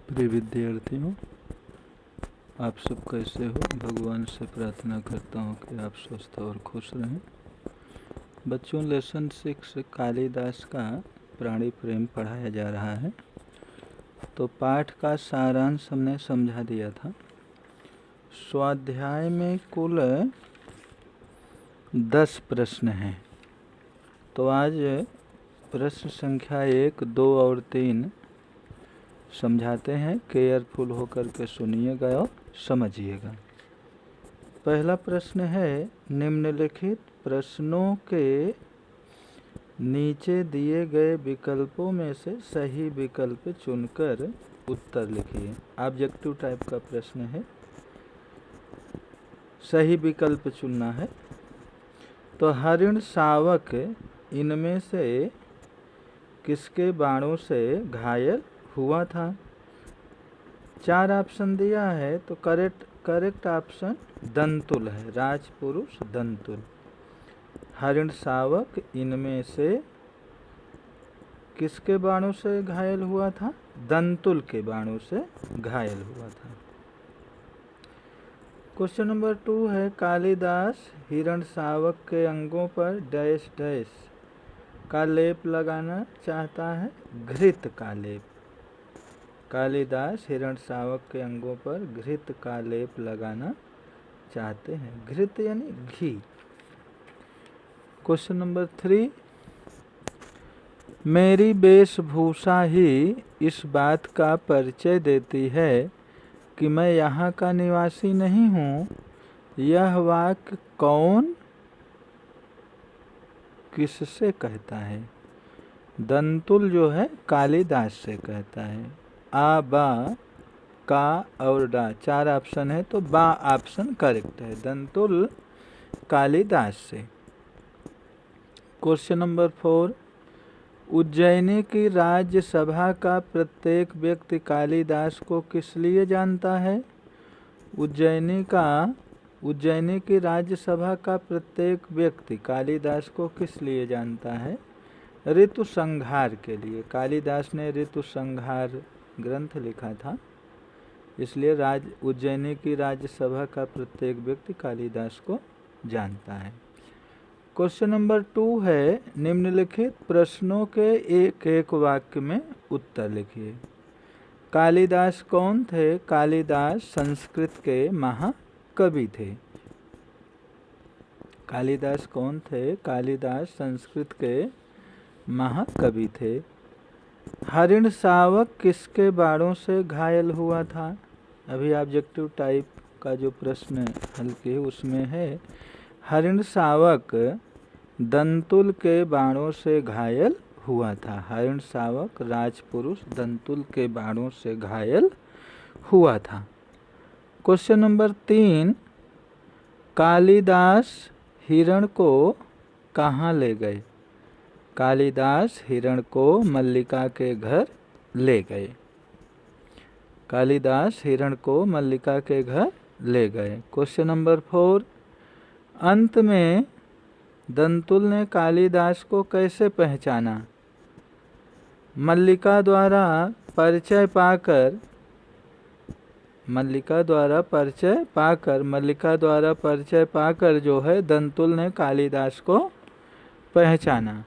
प्रिय विद्यार्थियों, आप सब कैसे हो। भगवान से प्रार्थना करता हूँ कि आप स्वस्थ और खुश रहें। बच्चों, लेसन 6 कालिदास का प्राणी प्रेम पढ़ाया जा रहा है। तो पाठ का सारांश हमने समझा दिया था। स्वाध्याय में कुल 10 प्रश्न हैं। तो आज प्रश्न संख्या 1, 2 और 3 समझाते हैं। केयरफुल होकर के सुनिएगा और समझिएगा। पहला प्रश्न है, निम्नलिखित प्रश्नों के नीचे दिए गए विकल्पों में से सही विकल्प चुनकर उत्तर लिखिए। ऑब्जेक्टिव टाइप का प्रश्न है, सही विकल्प चुनना है। तो हरिण शावक इनमें से किसके बाणों से घायल हुआ था? 4 ऑप्शन दिया है, तो करेक्ट ऑप्शन दंतुल है, राजपुरुष दंतुल। हरिण शावक इनमें से किसके बाणों से घायल हुआ था? दंतुल के बाणों से घायल हुआ था। क्वेश्चन नंबर 2 है, कालिदास हिरण शावक के अंगों पर डैश डैश का लेप लगाना चाहता है? घृत का लेप। कालिदास हिरण शावक के अंगों पर घृत का लेप लगाना चाहते हैं। घृत यानी घी। क्वेश्चन नंबर 3, मेरी वेशभूषा ही इस बात का परिचय देती है कि मैं यहाँ का निवासी नहीं हूँ। यह वाक्य कौन किससे कहता है? दंतुल जो है कालिदास से कहता है। आ, बा, का और डा 4 ऑप्शन है, तो बा ऑप्शन करेक्ट है। दंतुल कालिदास से। क्वेश्चन नंबर 4, उज्जैनी की राज्यसभा का प्रत्येक व्यक्ति कालिदास को किस लिए जानता है? उज्जैनी की राज्यसभा का प्रत्येक व्यक्ति कालिदास को किस लिए जानता है? ऋतु संहार के लिए। कालिदास ने ऋतु संहार ग्रंथ लिखा था, इसलिए उज्जैनी की राज्यसभा का प्रत्येक व्यक्ति कालिदास को जानता है। क्वेश्चन नंबर 2 है, निम्नलिखित प्रश्नों के एक एक वाक्य में उत्तर लिखिए। कालिदास कौन थे? कालिदास संस्कृत के महाकवि थे। कालिदास कौन थे? कालिदास संस्कृत के महाकवि थे। हरिण शावक किसके बाणों से घायल हुआ था? अभी ऑब्जेक्टिव टाइप का जो प्रश्न हल किए उसमें है, हरिण शावक दंतुल के बाणों से घायल हुआ था। हरिण शावक राजपुरुष दंतुल के बाणों से घायल हुआ था। क्वेश्चन नंबर 3, कालिदास हिरण को कहाँ ले गए? कालिदास हिरण को मल्लिका के घर ले गए। कालिदास हिरण को मल्लिका के घर ले गए। क्वेश्चन नंबर 4, अंत में दंतुल ने कालिदास को कैसे पहचाना? मल्लिका द्वारा परिचय पाकर जो है दंतुल ने कालिदास को पहचाना।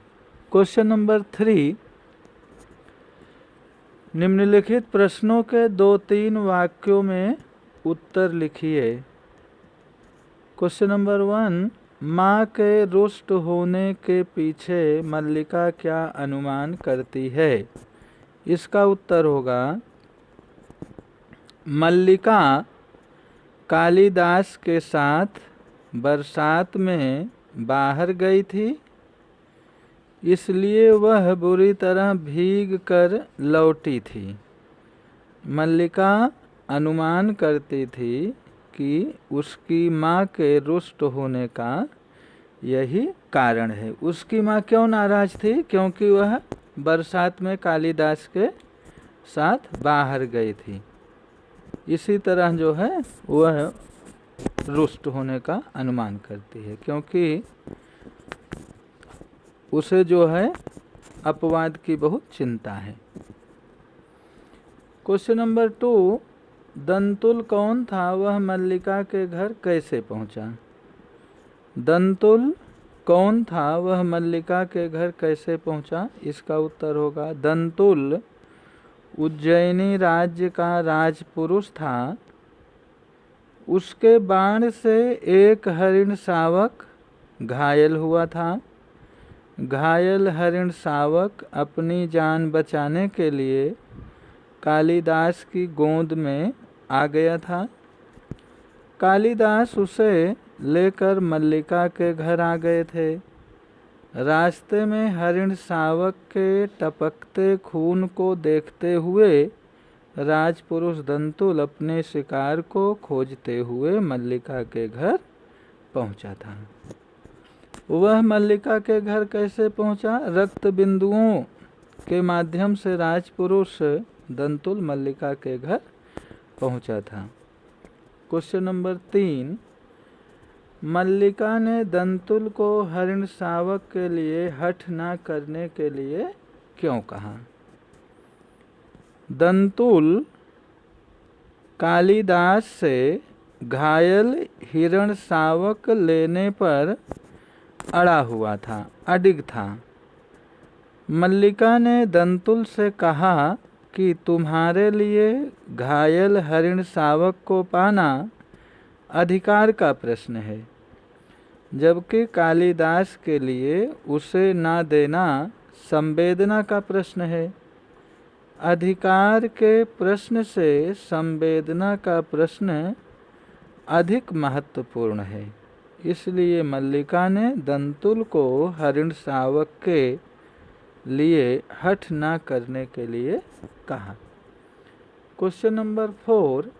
क्वेश्चन नंबर 3, निम्नलिखित प्रश्नों के 2-3 वाक्यों में उत्तर लिखिए। क्वेश्चन नंबर 1, माँ के रुष्ट होने के पीछे मल्लिका क्या अनुमान करती है? इसका उत्तर होगा, मल्लिका कालिदास के साथ बरसात में बाहर गई थी, इसलिए वह बुरी तरह भीग कर लौटी थी। मल्लिका अनुमान करती थी कि उसकी माँ के रुष्ट होने का यही कारण है। उसकी माँ क्यों नाराज थी? क्योंकि वह बरसात में कालिदास के साथ बाहर गई थी। इसी तरह जो है वह रुष्ट होने का अनुमान करती है, क्योंकि उसे जो है अपवाद की बहुत चिंता है। क्वेश्चन नंबर 2, दंतुल कौन था, वह मल्लिका के घर कैसे पहुंचा? दंतुल कौन था, वह मल्लिका के घर कैसे पहुंचा? इसका उत्तर होगा दंतुल उज्जैनी राज्य का राजपुरुष था। उसके बाण से एक हरिण शावक घायल हुआ था। घायल हरिण शावक अपनी जान बचाने के लिए कालिदास की गोद में आ गया था। कालिदास उसे लेकर मल्लिका के घर आ गए थे। रास्ते में हरिण शावक के टपकते खून को देखते हुए राजपुरुष दंतुल अपने शिकार को खोजते हुए मल्लिका के घर पहुंचा था। वह मल्लिका के घर कैसे पहुंचा? रक्त बिंदुओं के माध्यम से राजपुरुष दंतुल मल्लिका के घर पहुंचा था। क्वेश्चन नंबर 3, मल्लिका ने दंतुल को हरिण शावक के लिए हठ न करने के लिए क्यों कहा? दंतुल कालिदास से घायल हिरण शावक लेने पर अड़ा हुआ था, अडिग था। मल्लिका ने दंतुल से कहा कि तुम्हारे लिए घायल हरिण शावक को पाना अधिकार का प्रश्न है, जबकि कालिदास के लिए उसे ना देना संवेदना का प्रश्न है। अधिकार के प्रश्न से संवेदना का प्रश्न अधिक महत्वपूर्ण है। इसलिए मल्लिका ने दंतुल को हरिण शावक के लिए हठ न करने के लिए कहा। क्वेश्चन नंबर 4,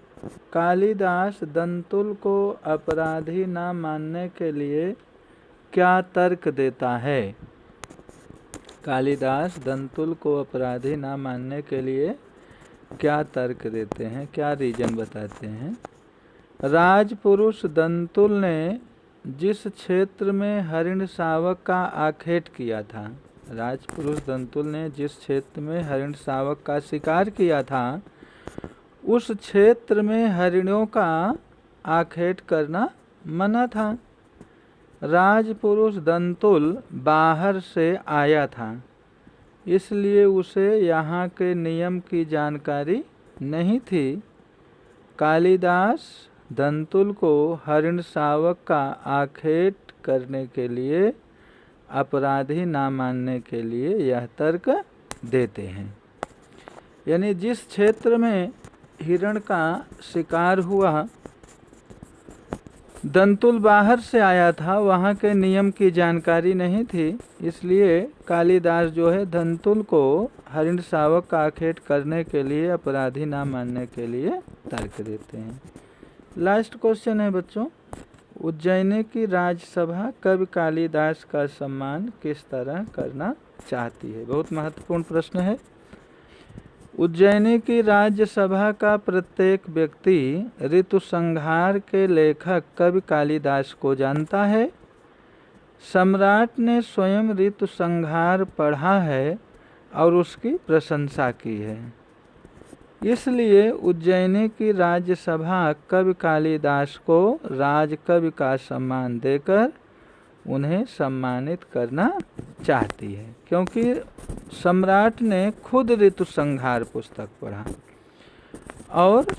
कालिदास दंतुल को अपराधी न मानने के लिए क्या तर्क देता है? कालिदास दंतुल को अपराधी न मानने के लिए क्या तर्क देते हैं, क्या रीजन बताते हैं? राजपुरुष दंतुल ने जिस क्षेत्र में हरिण शावक का आखेट किया था, राजपुरुष दंतुल ने जिस क्षेत्र में हरिण शावक का शिकार किया था, उस क्षेत्र में हरिणों का आखेट करना मना था। राजपुरुष दंतुल बाहर से आया था, इसलिए उसे यहाँ के नियम की जानकारी नहीं थी। कालिदास दंतुल को हरिण शावक का आखेट करने के लिए अपराधी ना मानने के लिए यह तर्क देते हैं। यानी जिस क्षेत्र में हिरण का शिकार हुआ, दंतुल बाहर से आया था, वहाँ के नियम की जानकारी नहीं थी, इसलिए कालिदास जो है दंतुल को हरिण शावक का आखेट करने के लिए अपराधी ना मानने के लिए तर्क देते हैं। लास्ट क्वेश्चन है बच्चों, उज्जैनी की राजसभा कवि कालिदास का सम्मान किस तरह करना चाहती है? बहुत महत्वपूर्ण प्रश्न है। उज्जैनी की राज्यसभा का प्रत्येक व्यक्ति ऋतुसंहार के लेखक कवि कालिदास को जानता है। सम्राट ने स्वयं ऋतुसंहार पढ़ा है और उसकी प्रशंसा की है। इसलिए उज्जैनी की राज्यसभा कवि कालिदास को राजकवि का सम्मान देकर उन्हें सम्मानित करना चाहती है, क्योंकि सम्राट ने खुद ऋतुसंहार पुस्तक पढ़ा और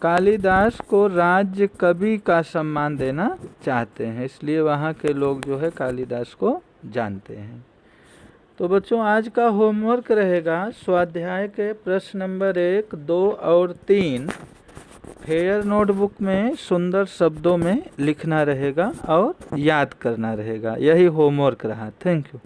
कालिदास को राज्य कवि का सम्मान देना चाहते हैं, इसलिए वहाँ के लोग जो है कालिदास को जानते हैं। तो बच्चों आज का होमवर्क रहेगा स्वाध्याय के प्रश्न नंबर 1, 2 और 3 फेयर नोटबुक में सुंदर शब्दों में लिखना रहेगा और याद करना रहेगा। यही होमवर्क रहा। Thank you.